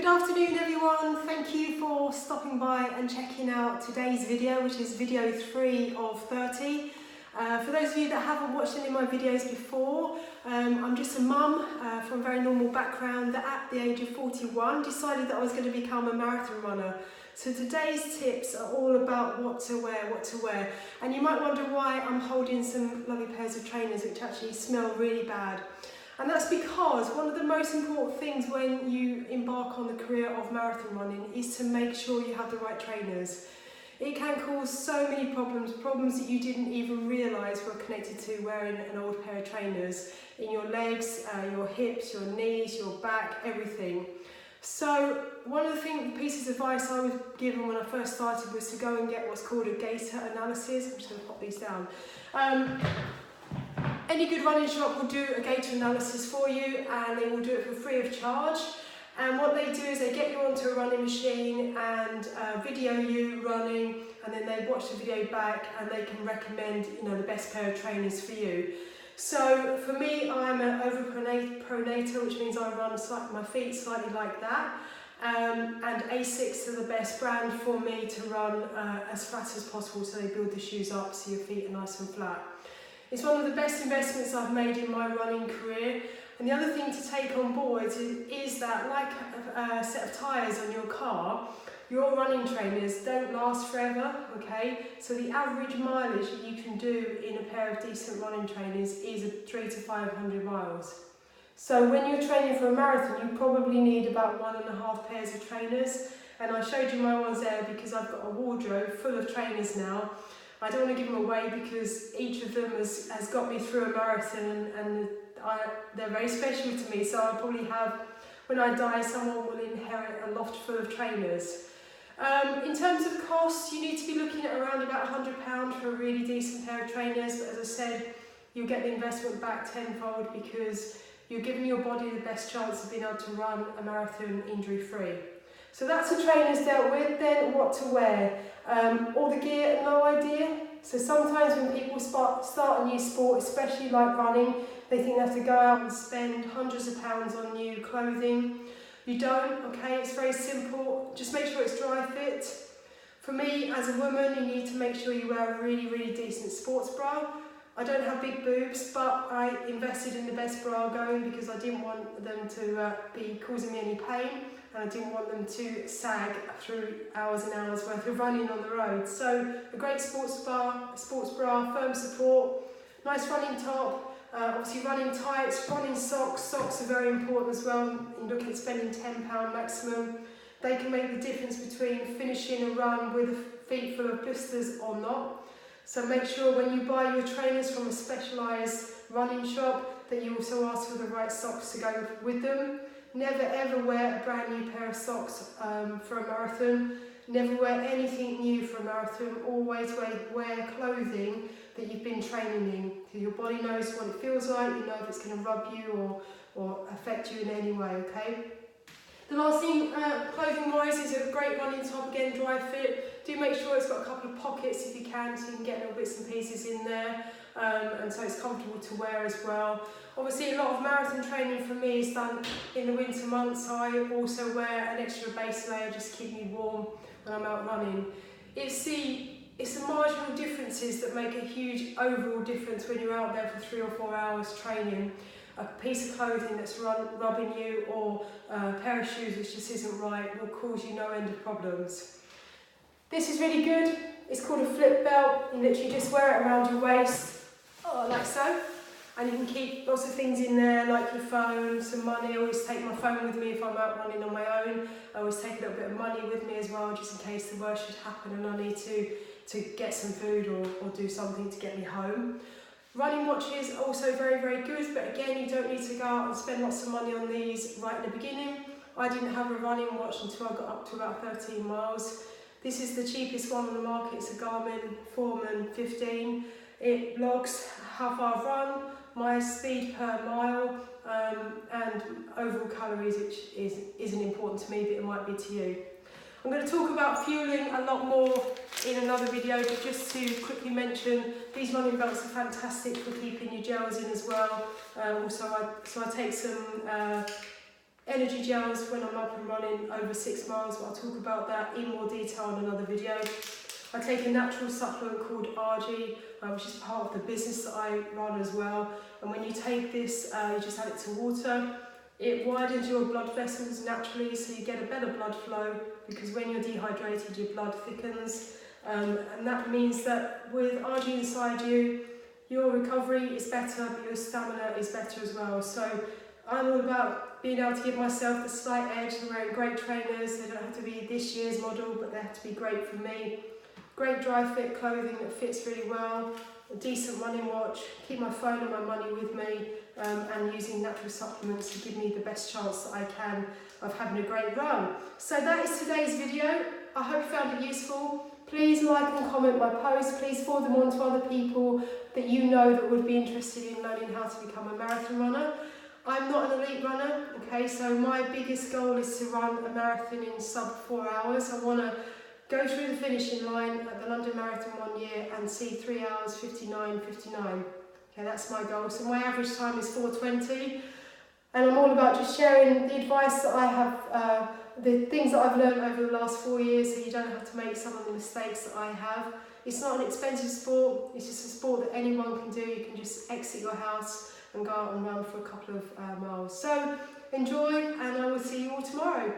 Good afternoon everyone, thank you for stopping by and checking out today's video, which is video 3 of 30. For those of you that haven't watched any of my videos before, I'm just a mum from a very normal background that at the age of 41 decided that I was going to become a marathon runner. So today's tips are all about what to wear. And you might wonder why I'm holding some lovely pairs of trainers which actually smell really bad. And that's because one of the most important things when you embark on the career of marathon running is to make sure you have the right trainers. It can cause so many problems that you didn't even realise were connected to wearing an old pair of trainers in your legs, your hips, your knees, your back, everything. So one of the pieces of advice I was given when I first started was to go and get what's called a gaiter analysis. I'm just going to pop these down. Any good running shop will do a gaiter analysis for you, and they will do it for free of charge. And what they do is they get you onto a running machine and video you running, and then they watch the video back and they can recommend, the best pair of trainers for you. So for me, I'm an overpronator, which means I run my feet slightly like that. And Asics are the best brand for me to run as flat as possible, so they build the shoes up so your feet are nice and flat. It's one of the best investments I've made in my running career. And the other thing to take on board is that, like a set of tyres on your car, your running trainers don't last forever, okay? So the average mileage that you can do in a pair of decent running trainers is 300 to 500 miles. So when you're training for a marathon, you probably need about 1.5 pairs of trainers. And I showed you my ones there because I've got a wardrobe full of trainers now. I don't want to give them away because each of them has got me through a marathon, and they're very special to me. So I'll probably have, when I die, someone will inherit a loft full of trainers. In terms of costs, you need to be looking at around about £100 for a really decent pair of trainers. But as I said, you'll get the investment back tenfold because you're giving your body the best chance of being able to run a marathon injury-free. So that's the trainers dealt with. Then what to wear. All the gear, no idea. So sometimes when people start a new sport, especially like running, they think they have to go out and spend hundreds of pounds on new clothing. You don't, okay? It's very simple. Just make sure it's dry fit. For me, as a woman, you need to make sure you wear a really, really decent sports bra. I don't have big boobs, but I invested in the best bra going because I didn't want them to be causing me any pain, and I didn't want them to sag through hours and hours worth of running on the road. So a great sports bra, firm support, nice running top, obviously running tights, running socks. Socks are very important as well. You look at spending £10 maximum. They can make the difference between finishing a run with feet full of blisters or not. So make sure when you buy your trainers from a specialised running shop that you also ask for the right socks to go with them. Never ever wear a brand new pair of socks for a marathon. Never wear anything new for a marathon. Always wear clothing that you've been training in, so your body knows what it feels like, you know if it's going to rub you or affect you in any way, okay? The last thing, clothing-wise, is a great running top, again, dry fit. Do make sure it's got a couple of pockets if you can, so you can get little bits and pieces in there, and so it's comfortable to wear as well. Obviously, a lot of marathon training for me is done in the winter months, so I also wear an extra base layer just to keep me warm when I'm out running. It's the marginal differences that make a huge overall difference when you're out there for 3 or 4 hours training. A piece of clothing that's rubbing you or a pair of shoes which just isn't right will cause you no end of problems. This is really good. It's called a flip belt. You literally just wear it around your waist, like so. And you can keep lots of things in there, like your phone, some money. I always take my phone with me if I'm out running on my own. I always take a little bit of money with me as well, just in case the worst should happen and I need to get some food or do something to get me home. Running watches are also very, very good, but again, you don't need to go out and spend lots of money on these right in the beginning. I didn't have a running watch until I got up to about 13 miles. This is the cheapest one on the market. It's a Garmin Foreman 15. It logs how far I've run, my speed per mile, and overall calories, which isn't important to me, but it might be to you. I'm going to talk about fueling a lot more in another video, but just to quickly mention, these running belts are fantastic for keeping your gels in as well. So I take some energy gels when I'm up and running over 6 miles, but I'll talk about that in more detail in another video. I take a natural supplement called RG, which is part of the business that I run as well. And when you take this, you just add it to water. It widens your blood vessels naturally, so you get a better blood flow, because when you're dehydrated, your blood thickens. And that means that with RG inside you, your recovery is better, but your stamina is better as well. So I'm all about being able to give myself the slight edge. I'm wearing great trainers. They don't have to be this year's model, but they have to be great for me. Great dry fit clothing that fits really well, a decent running watch, keep my phone and my money with me, and using natural supplements to give me the best chance that I can of having a great run. So that is today's video. I hope you found it useful. Please like and comment my posts. Please forward them on to other people that you know that would be interested in learning how to become a marathon runner. I'm not an elite runner, okay, so my biggest goal is to run a marathon in sub 4 hours. I want to go through the finishing line at the London Marathon one year and see 3 hours 59.59. Okay, that's my goal. So my average time is 4:20, and I'm all about just sharing the advice that I have, the things that I've learned over the last 4 years, so you don't have to make some of the mistakes that I have. It's not an expensive sport, it's just a sport that anyone can do. You can just exit your house and go out and run for a couple of miles. So enjoy, and I will see you all tomorrow.